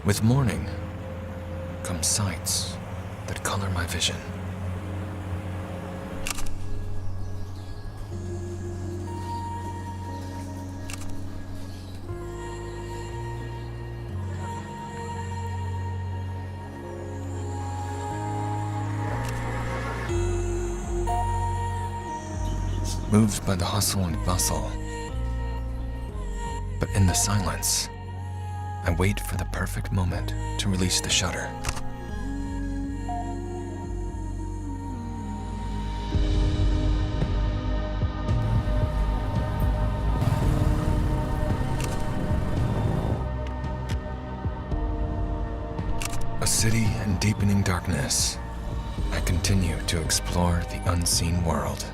With morning come sights that color my vision. Moved by the hustle and bustle, but in the silence, I wait for the perfect moment to release the shutter. A city in deepening darkness, I continue to explore the unseen world.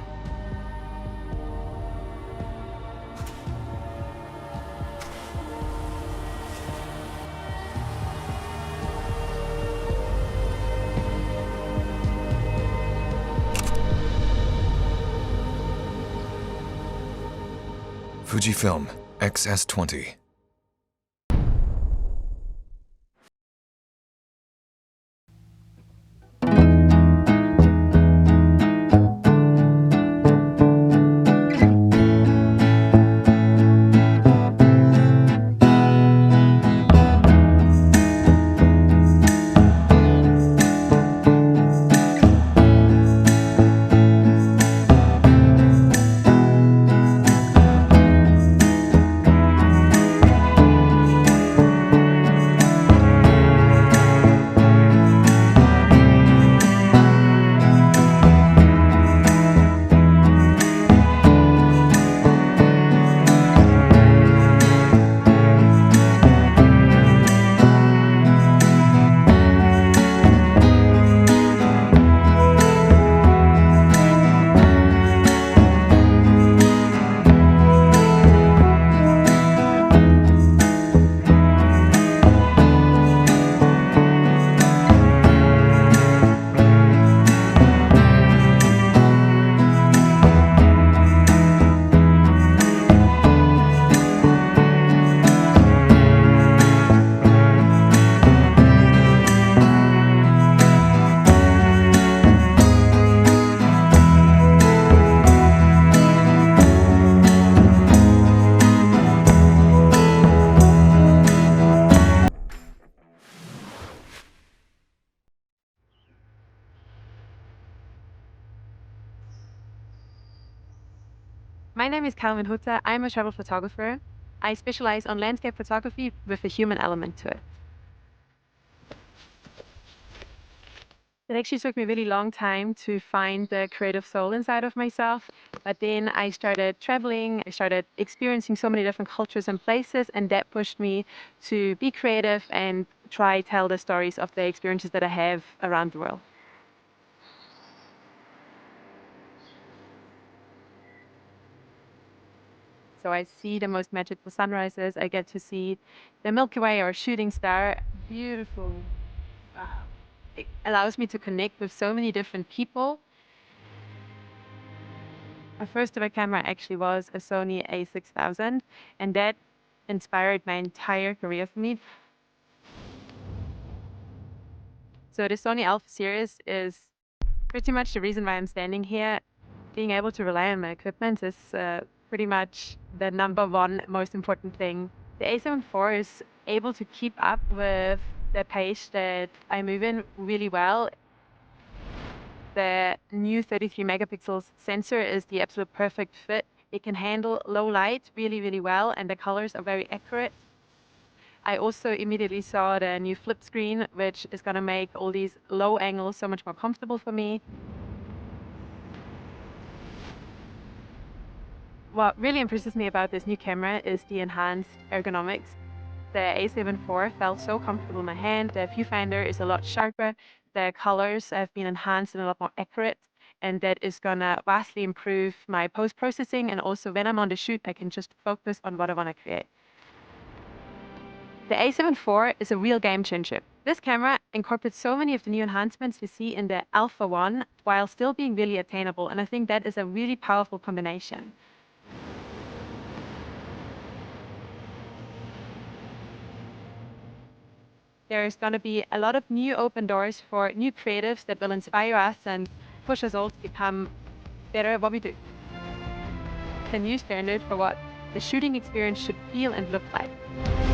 FUJIFILM XS20. My name is Calvin Hutter. I'm a travel photographer. I specialize on landscape photography with a human element to it. It actually took me a really long time to find the creative soul inside of myself. But then I started traveling, I started experiencing so many different cultures and places, and that pushed me to be creative and try tell the stories of the experiences that I have around the world. So I see the most magical sunrises. I get to see the Milky Way or shooting star. Beautiful. Wow. It allows me to connect with so many different people. My first ever camera actually was a Sony A6000, and that inspired my entire career for me. So the Sony Alpha series is pretty much the reason why I'm standing here. Being able to rely on my equipment is pretty much the number one most important thing. The A74 is able to keep up with the pace that I move in really well. The new 33 megapixels sensor is the absolute perfect fit. It can handle low light really, really well, and the colors are very accurate. I also immediately saw the new flip screen, which is going to make all these low angles so much more comfortable for me. What really impresses me about this new camera is the enhanced ergonomics. The A74 felt so comfortable in my hand. The viewfinder is a lot sharper. The colors have been enhanced and a lot more accurate. And that is gonna vastly improve my post-processing. And also when I'm on the shoot, I can just focus on what I want to create. The A74 is a real game changer. This camera incorporates so many of the new enhancements you see in the Alpha 1 while still being really attainable. And I think that is a really powerful combination. there's going to be a lot of new open doors for new creatives that will inspire us and push us all to become better at what we do. The new standard for what the shooting experience should feel and look like.